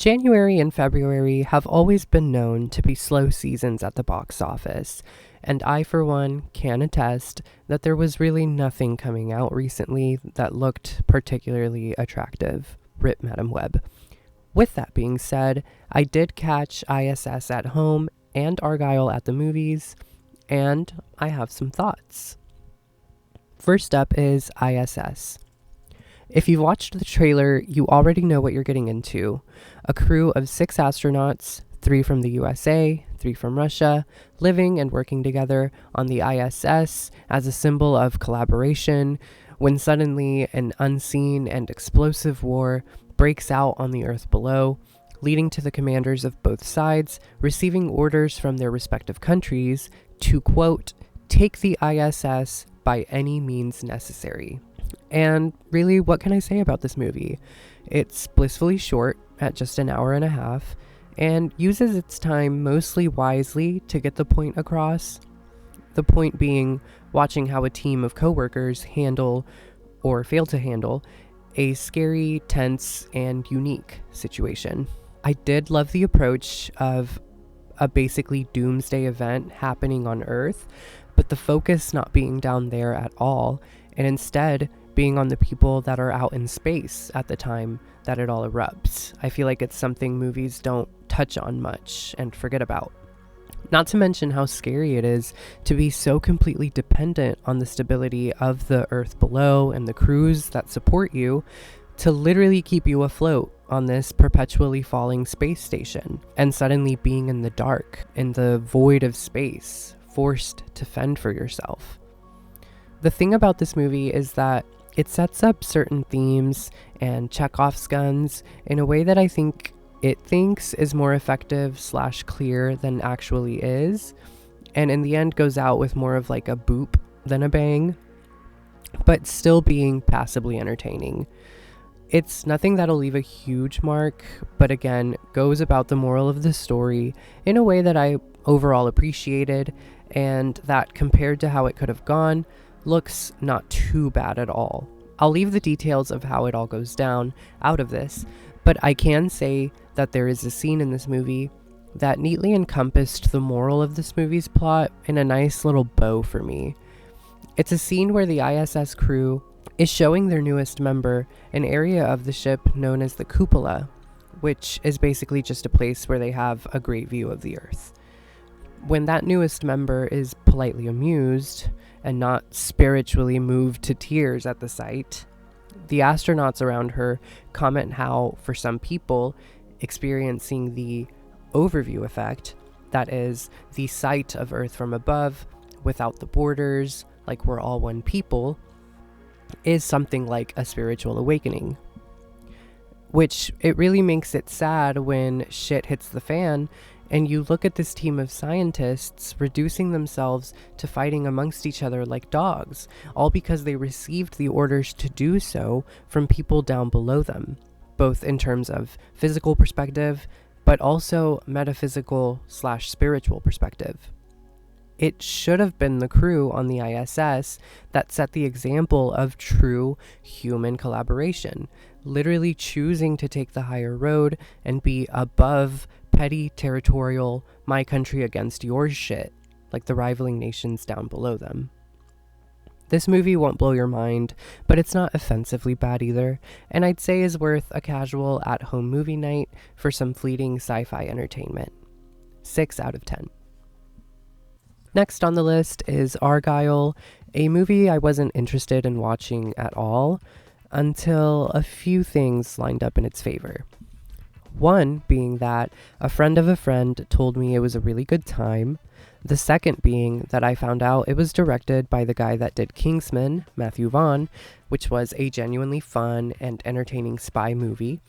January and February have always been known to be slow seasons at the box office, and I, for one, can attest that there was really nothing coming out recently that looked particularly attractive. Rip Madam Web. With that being said, I did catch I.S.S. at home and Argylle at the movies, and I have some thoughts. First up is I.S.S. If you've watched the trailer, you already know what you're getting into. A crew of 6 astronauts, 3 from the USA, 3 from Russia, living and working together on the I.S.S. as a symbol of collaboration, when suddenly an unseen and explosive war breaks out on the Earth below, leading to the commanders of both sides receiving orders from their respective countries to, quote, take the I.S.S. by any means necessary. And really, what can I say about this movie? It's blissfully short at just an hour and a half and uses its time mostly wisely to get the point across. The point being watching how a team of coworkers handle or fail to handle a scary, tense, and unique situation. I did love the approach of a basically doomsday event happening on Earth, but the focus not being down there at all, and instead being on the people that are out in space at the time that it all erupts. I feel like it's something movies don't touch on much and forget about. Not to mention how scary it is to be so completely dependent on the stability of the Earth below and the crews that support you to literally keep you afloat on this perpetually falling space station, and suddenly being in the dark, in the void of space, forced to fend for yourself. The thing about this movie is that it sets up certain themes and Chekhov's guns in a way that I think it thinks is more effective / clear than actually is, and in the end goes out with more of like a boop than a bang, but still being passably entertaining. It's nothing that'll leave a huge mark, but again, goes about the moral of the story in a way that I overall appreciated, and that compared to how it could have gone, looks not too bad at all. I'll leave the details of how it all goes down out of this, but I can say that there is a scene in this movie that neatly encompassed the moral of this movie's plot in a nice little bow for me. It's a scene where the I.S.S. crew is showing their newest member an area of the ship known as the cupola, which is basically just a place where they have a great view of the Earth. When that newest member is politely amused and not spiritually moved to tears at the sight, the astronauts around her comment how, for some people, experiencing the overview effect, that is, the sight of Earth from above, without the borders, like we're all one people, is something like a spiritual awakening. Which, it really makes it sad when shit hits the fan and you look at this team of scientists reducing themselves to fighting amongst each other like dogs, all because they received the orders to do so from people down below them, both in terms of physical perspective, but also metaphysical / spiritual perspective. It should have been the crew on the I.S.S. that set the example of true human collaboration, literally choosing to take the higher road and be above petty, territorial, my country against yours shit, like the rivaling nations down below them. This movie won't blow your mind, but it's not offensively bad either, and I'd say is worth a casual at-home movie night for some fleeting sci-fi entertainment. 6 out of 10. Next on the list is Argylle, a movie I wasn't interested in watching at all until a few things lined up in its favor. One being that a friend of a friend told me it was a really good time. The second being that I found out it was directed by the guy that did Kingsman, Matthew Vaughn, which was a genuinely fun and entertaining spy movie.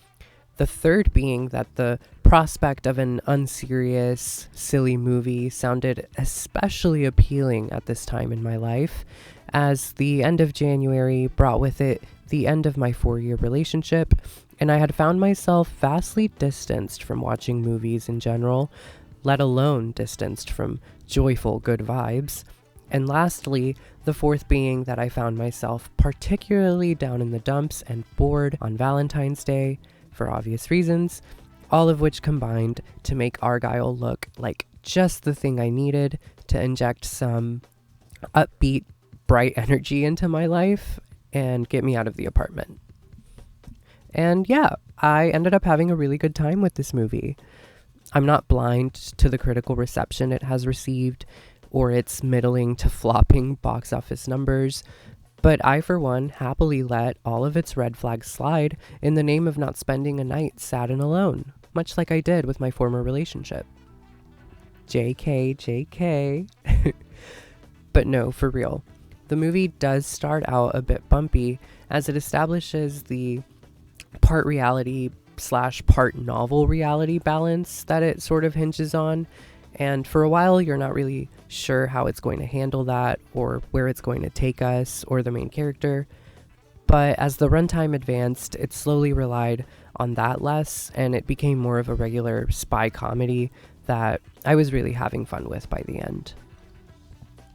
The third being that the prospect of an unserious, silly movie sounded especially appealing at this time in my life, as the end of January brought with it the end of my 4-year relationship, and I had found myself vastly distanced from watching movies in general, let alone distanced from joyful good vibes. And lastly, the fourth being that I found myself particularly down in the dumps and bored on Valentine's Day, for obvious reasons, all of which combined to make Argylle look like just the thing I needed to inject some upbeat, bright energy into my life and get me out of the apartment. And yeah, I ended up having a really good time with this movie. I'm not blind to the critical reception it has received or its middling to flopping box office numbers, but I, for one, happily let all of its red flags slide in the name of not spending a night sad and alone, much like I did with my former relationship. JK, JK. But no, for real. The movie does start out a bit bumpy as it establishes the part reality / part novel reality balance that it sort of hinges on. And for a while, you're not really sure how it's going to handle that or where it's going to take us or the main character. But as the runtime advanced, it slowly relied on that less, and it became more of a regular spy comedy that I was really having fun with by the end.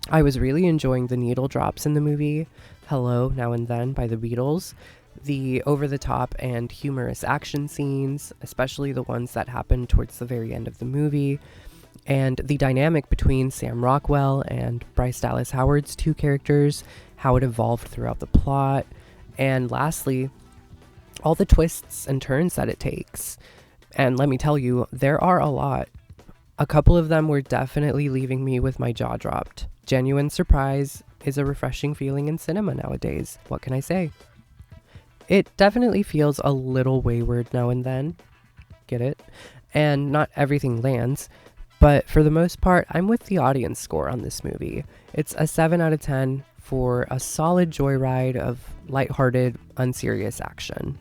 I was really enjoying the needle drops in the movie, Hello Now and Then by the Beatles, the over-the-top and humorous action scenes, especially the ones that happened towards the very end of the movie, and the dynamic between Sam Rockwell and Bryce Dallas Howard's two characters, how it evolved throughout the plot, and lastly, all the twists and turns that it takes. And let me tell you, there are a lot. A couple of them were definitely leaving me with my jaw dropped. Genuine surprise is a refreshing feeling in cinema nowadays. What can I say? It definitely feels a little wayward now and then. Get it? And not everything lands. But for the most part, I'm with the audience score on this movie. It's a 7 out of 10 for a solid joyride of lighthearted, unserious action.